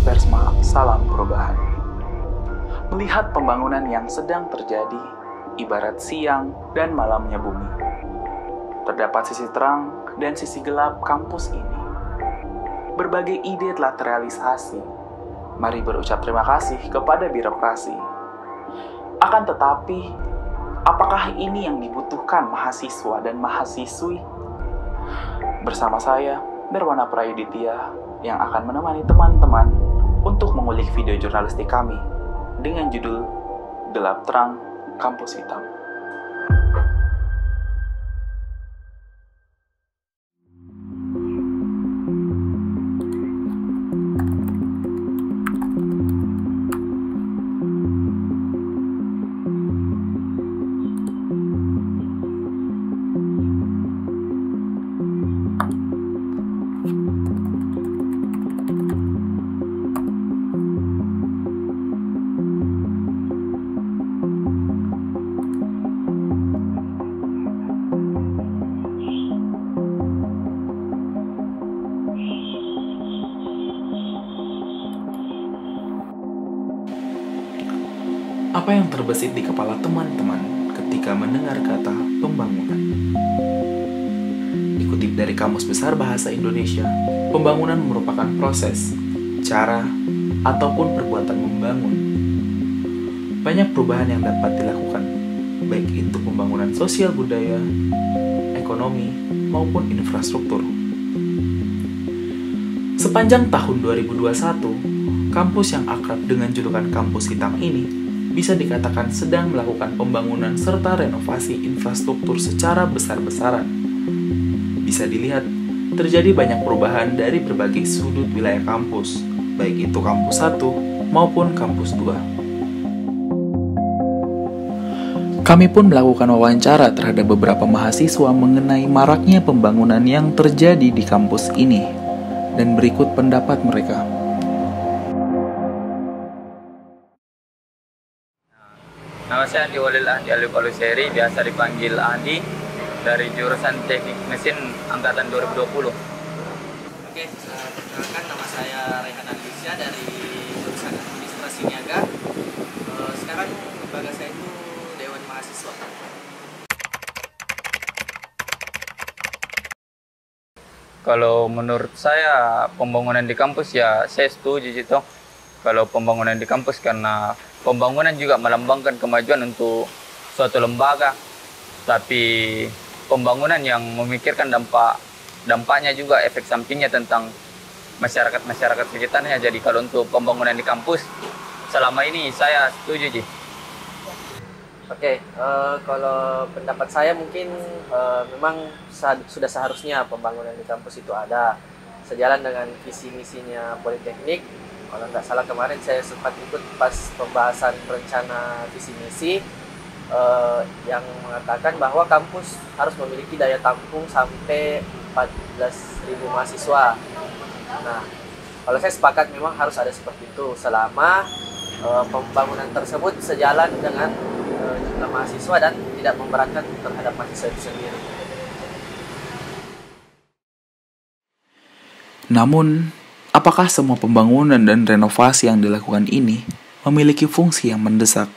Persma Salam Perubahan. Melihat pembangunan yang sedang terjadi, ibarat siang dan malamnya bumi. Terdapat sisi terang dan sisi gelap kampus ini. Berbagai ide telah terrealisasi. Mari berucap terima kasih kepada birokrasi. Akan tetapi, apakah ini yang dibutuhkan mahasiswa dan mahasiswi? Bersama saya, Darwana Prayuditya, yang akan menemani teman-teman untuk mengulik video jurnalistik kami dengan judul Gelap Terang Kampus Hitam. Apa yang terbesit di kepala teman-teman ketika mendengar kata pembangunan? Dikutip dari Kamus Besar Bahasa Indonesia, pembangunan merupakan proses, cara, ataupun perbuatan membangun. Banyak perubahan yang dapat dilakukan, baik itu pembangunan sosial budaya, ekonomi, maupun infrastruktur. Sepanjang tahun 2021, kampus yang akrab dengan julukan Kampus Hitam ini bisa dikatakan sedang melakukan pembangunan serta renovasi infrastruktur secara besar-besaran. Bisa dilihat, terjadi banyak perubahan dari berbagai sudut wilayah kampus, baik itu kampus 1 maupun kampus 2. Kami pun melakukan wawancara terhadap beberapa mahasiswa mengenai maraknya pembangunan yang terjadi di kampus ini, dan berikut pendapat mereka. Nama saya Andi Walil Andi Alif Aluseri, biasa dipanggil Andi, dari jurusan Teknik Mesin Angkatan 2020. Oke, perkenalkan nama saya Rehan Alisya dari jurusan Administrasi Niaga. Sekarang lembaga saya itu Dewan Mahasiswa. Kalau menurut saya pembangunan di kampus ya saya setuju gitu. Kalau pembangunan di kampus karena pembangunan juga melambangkan kemajuan untuk suatu lembaga. Tapi pembangunan yang memikirkan dampaknya juga efek sampingnya tentang masyarakat sekitarnya. Jadi kalau untuk pembangunan di kampus selama ini saya setuju. Oke, kalau pendapat saya mungkin memang sudah seharusnya pembangunan di kampus itu ada sejalan dengan visi misinya Politeknik. Kalau nggak salah kemarin saya sempat ikut pas pembahasan rencana visi misi yang mengatakan bahwa kampus harus memiliki daya tampung sampai 14.000 mahasiswa. Nah, kalau saya sepakat memang harus ada seperti itu selama pembangunan tersebut sejalan dengan jumlah mahasiswa dan tidak memberatkan terhadap mahasiswa itu sendiri. Namun, apakah semua pembangunan dan renovasi yang dilakukan ini memiliki fungsi yang mendesak?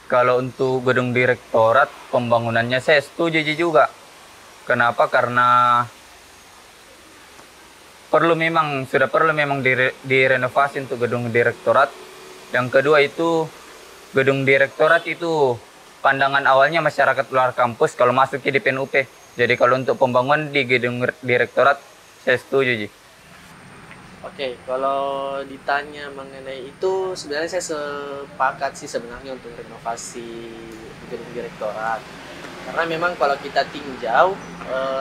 Kalau untuk gedung direktorat pembangunannya saya setuju juga. Kenapa? Karena sudah perlu memang direnovasi untuk gedung direktorat. Yang kedua itu gedung direktorat itu pandangan awalnya masyarakat luar kampus kalau masuk ke DPNUP. Jadi kalau untuk pembangunan di gedung direktorat saya setuju. Oke, kalau ditanya mengenai itu sebenarnya saya sepakat sih sebenarnya untuk renovasi gedung direktorat. Karena memang kalau kita tinjau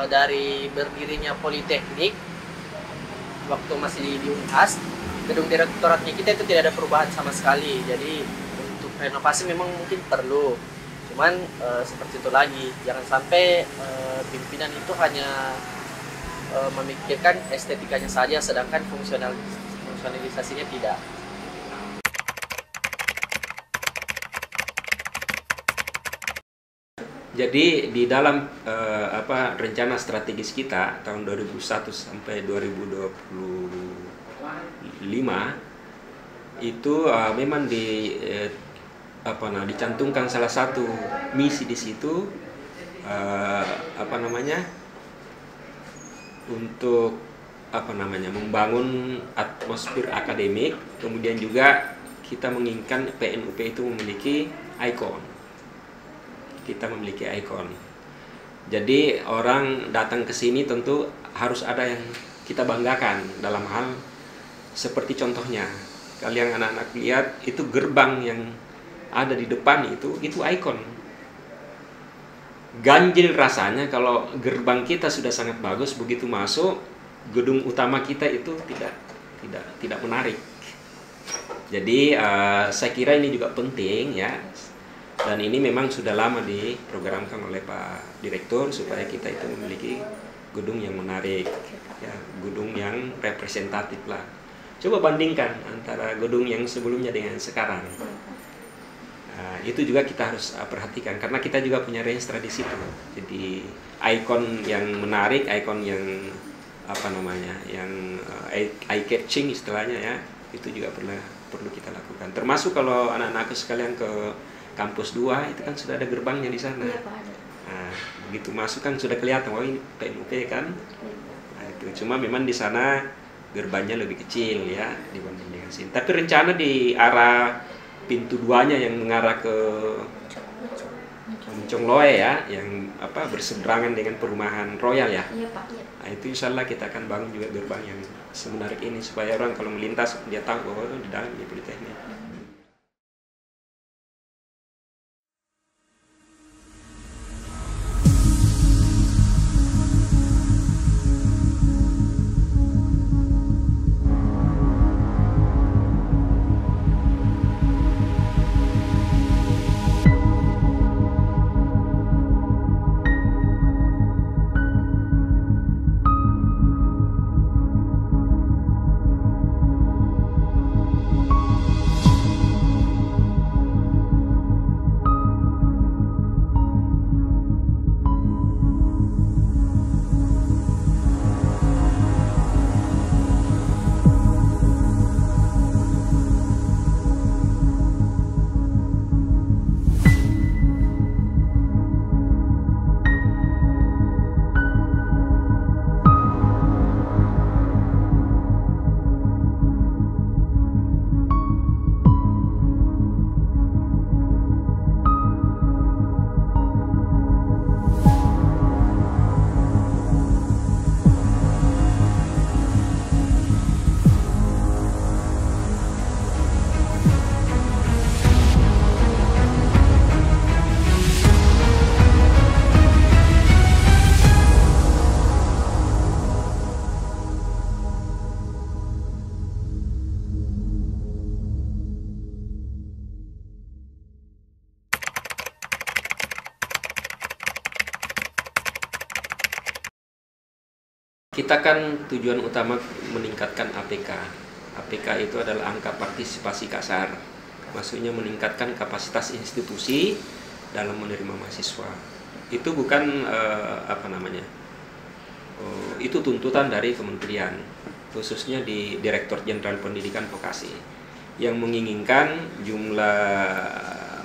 dari berdirinya Politeknik waktu masih di Unhas, gedung direktoratnya kita itu tidak ada perubahan sama sekali. Jadi untuk renovasi memang mungkin perlu. Cuman seperti itu lagi, jangan sampai pimpinan itu hanya memikirkan estetikanya saja, sedangkan fungsionalisasinya tidak. Jadi di dalam rencana strategis kita tahun 2001 sampai 2025 itu memang dicantumkan salah satu misi di situ untuk membangun atmosfer akademik, kemudian juga kita menginginkan PNUP itu memiliki ikon. Kita memiliki ikon. Jadi orang datang ke sini tentu harus ada yang kita banggakan dalam hal seperti contohnya. Kalian anak-anak lihat itu gerbang yang ada di depan itu ikon. Ganjil rasanya kalau gerbang kita sudah sangat bagus, begitu masuk gedung utama kita itu tidak menarik. Jadi saya kira ini juga penting ya, dan ini memang sudah lama diprogramkan oleh Pak Direktur supaya kita itu memiliki gedung yang menarik, ya, gedung yang representatif lah. Coba bandingkan antara gedung yang sebelumnya dengan sekarang. Itu juga kita harus perhatikan karena kita juga punya range tradisi itu. Jadi ikon yang menarik, ikon yang yang eye catching istilahnya ya, itu juga perlu kita lakukan. Termasuk kalau anak-anakku sekalian ke kampus 2 itu kan sudah ada gerbangnya di sana. Iya, Pak, ada. Nah, begitu masuk kan sudah kelihatan, oh ini PNUP kan. Nah, itu cuma memang di sana gerbangnya lebih kecil ya dibanding dengan sini. Tapi rencana di arah pintu 2-nya yang mengarah ke Moncong Loe ya, yang berseberangan dengan perumahan Royal ya. Iya, Pak. Iya. Nah, itu insya Allah kita akan bangun juga gerbang yang semenarik ini supaya orang kalau melintas dia tahu bahwa di dalam di Politeknik. Kita kan tujuan utama meningkatkan APK. APK itu adalah angka partisipasi kasar. Maksudnya meningkatkan kapasitas institusi dalam menerima mahasiswa. Itu bukan itu tuntutan dari kementerian, khususnya di Direktur Jenderal Pendidikan Vokasi, yang menginginkan jumlah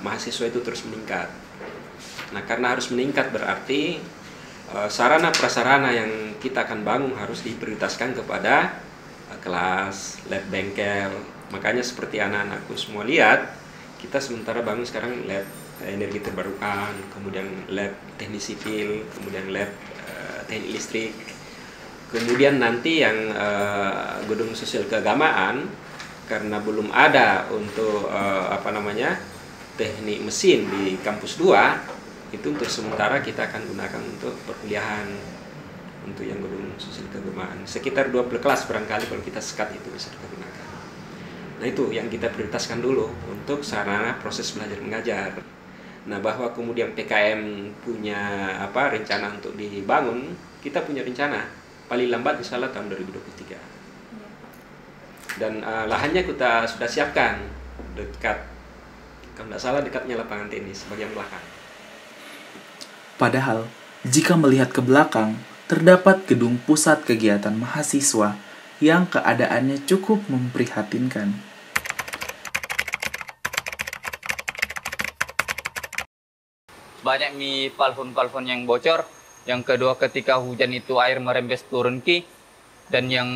mahasiswa itu terus meningkat. Nah, karena harus meningkat berarti sarana prasarana yang kita akan bangun harus diprioritaskan kepada kelas, lab bengkel. Makanya seperti anak-anakku semua lihat, kita sementara bangun sekarang lab energi terbarukan, kemudian lab teknik sipil, kemudian lab teknik listrik. Kemudian nanti yang gedung sosial keagamaan, karena belum ada untuk teknik mesin di kampus 2, itu untuk sementara kita akan gunakan untuk perkuliahan, untuk yang gedung sosial keagamaan. Sekitar 20 kelas barangkali kalau kita sekat itu bisa kita gunakan. Nah, itu yang kita prioritaskan dulu untuk sarana proses belajar mengajar. Nah, bahwa kemudian PKM punya rencana untuk dibangun, kita punya rencana paling lambat insya Allah tahun 2023. Dan lahannya kita sudah siapkan dekat, kalau tidak salah dekatnya lapangan tenis bagian belakang. Padahal, jika melihat ke belakang, terdapat gedung pusat kegiatan mahasiswa yang keadaannya cukup memprihatinkan. Banyak plafon-plafon yang bocor. Yang kedua, ketika hujan itu air merembes turun dan yang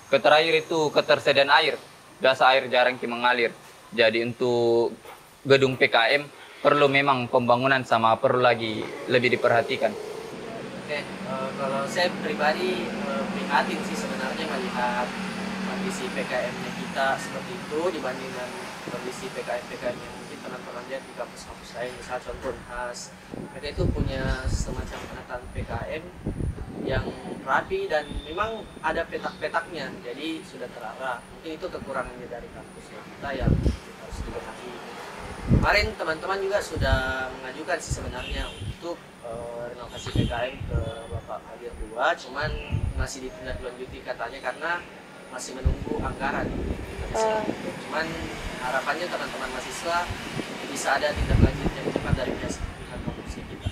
terakhir itu ketersediaan air. Biasa air jarang mengalir. Jadi untuk gedung PKM perlu memang pembangunan sama perlu lagi lebih diperhatikan. Oke, kalau saya pribadi prihatin sih sebenarnya melihat kondisi PKM-nya kita seperti itu dibandingkan kondisi PKM-PKM yang mungkin teman-teman lihat di kampus-kampus lain. Misalnya contoh Unhas, mereka itu punya semacam penataan PKM yang rapi dan memang ada petak-petaknya, jadi sudah terarah. Mungkin itu kekurangannya dari kampus kita yang harus dibenahi. Kemarin teman-teman juga sudah mengajukan sih sebenarnya untuk renovasi PKM ke Bapak Kadir II, cuman masih ditindaklanjuti katanya karena masih menunggu anggaran. Cuman harapannya teman-teman mahasiswa bisa ada tindak lanjut yang cepat dari pihak kampus kita.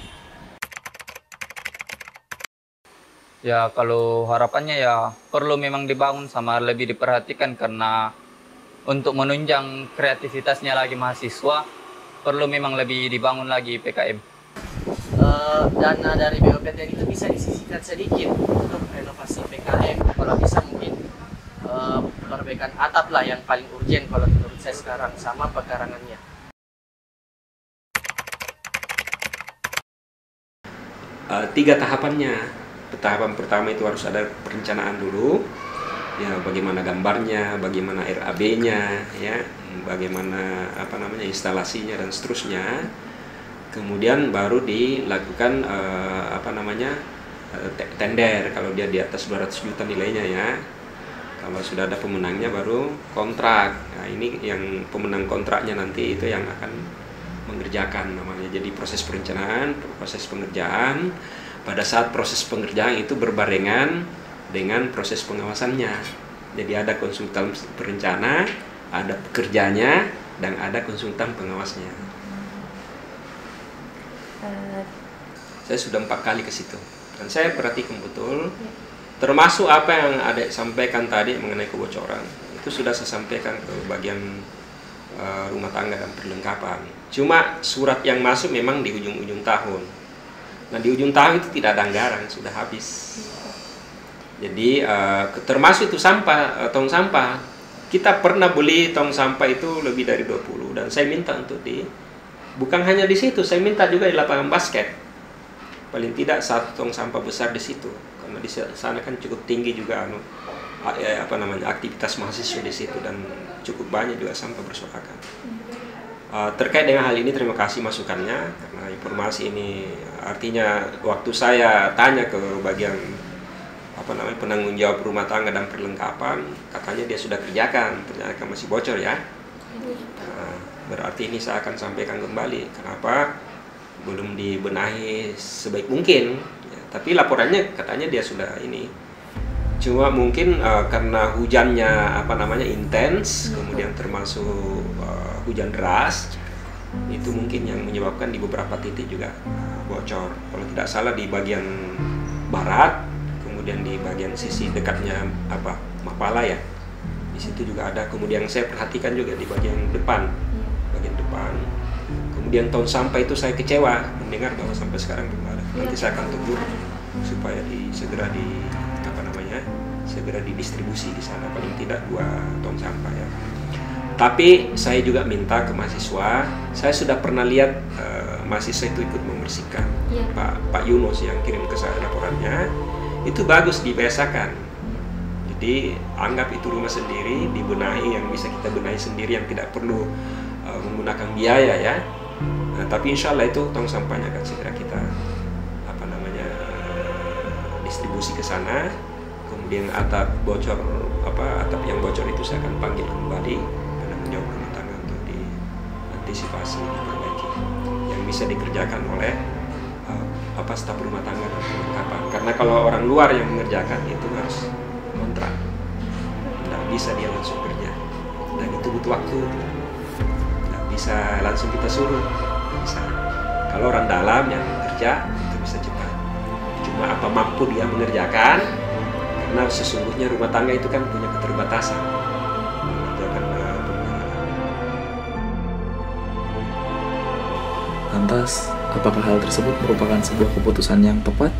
Ya kalau harapannya ya perlu memang dibangun sama lebih diperhatikan karena untuk menunjang kreativitasnya lagi mahasiswa perlu memang lebih dibangun lagi PKM. Dana dari BPPT itu bisa disisihkan sedikit untuk renovasi PKM. Kalau bisa mungkin perbaikan atap lah yang paling urgent kalau menurut saya sekarang, sama pekarangannya. Tiga tahapannya. Tahapan pertama itu harus ada perencanaan dulu, ya bagaimana gambarnya, bagaimana RAB-nya, ya bagaimana instalasinya dan seterusnya. Kemudian baru dilakukan tender kalau dia di atas 200 juta nilainya ya. Kalau sudah ada pemenangnya baru kontrak. Nah, ini yang pemenang kontraknya nanti itu yang akan mengerjakan namanya. Jadi proses perencanaan, proses pengerjaan. Pada saat proses pengerjaan itu berbarengan dengan proses pengawasannya. Jadi ada konsultan perencana, ada pekerjanya, dan ada konsultan pengawasnya. Saya sudah 4 kali ke situ dan saya perhatikan betul, termasuk apa yang Adek sampaikan tadi mengenai kebocoran itu sudah saya sampaikan ke bagian rumah tangga dan perlengkapan. Cuma surat yang masuk memang di ujung-ujung tahun. Nah di ujung tahun itu tidak ada anggaran, sudah habis. Jadi termasuk itu sampah, tong sampah. Kita pernah beli tong sampah itu lebih dari 20 dan saya minta untuk bukan hanya di situ, saya minta juga di lapangan basket. Paling tidak 1 tong sampah besar di situ, karena di sana kan cukup tinggi juga aktivitas mahasiswa di situ dan cukup banyak juga sampah berserakan. Terkait dengan hal ini terima kasih masukannya, karena informasi ini artinya waktu saya tanya ke bagian penanggung jawab rumah tangga dan perlengkapan, katanya dia sudah kerjakan, ternyata masih bocor ya. Berarti ini saya akan sampaikan kembali kenapa belum dibenahi sebaik mungkin ya, tapi laporannya katanya dia sudah ini. Cuma mungkin karena hujannya intens, kemudian termasuk hujan deras, itu mungkin yang menyebabkan di beberapa titik juga bocor. Kalau tidak salah di bagian barat, kemudian di bagian sisi dekatnya Mapala ya, di situ juga ada. Kemudian saya perhatikan juga di bagian depan. Kemudian tong sampah itu saya kecewa mendengar bahwa sampai sekarang belum ada. Nanti saya akan tunggu supaya segera didistribusi di sana, paling tidak 2 tong sampah ya. Tapi saya juga minta ke mahasiswa, saya sudah pernah lihat mahasiswa itu ikut membersihkan. Pak Yunus yang kirim ke saya laporannya, itu bagus dibiasakan. Jadi anggap itu rumah sendiri, dibenahi yang bisa kita benahi sendiri, yang tidak perlu menggunakan biaya ya. Nah, tapi insya Allah itu tong sampahnya akan segera kita distribusi ke sana. Kemudian atap yang bocor itu saya akan panggil kembali dan menjawab rumah tangga untuk diantisipasi, diperbaiki, yang bisa dikerjakan oleh staf rumah tangga dan perlengkapan. Karena kalau orang luar yang mengerjakan itu harus kontrak, tidak bisa dia langsung kerja dan itu butuh waktu. Bisa langsung kita suruh, bisa. Kalau orang dalam yang bekerja itu bisa cepat. Cuma apa mampu dia mengerjakan, karena sesungguhnya rumah tangga itu kan punya keterbatasan. Mengerjakan pemeliharaan. Lantas, apakah hal tersebut merupakan sebuah keputusan yang tepat?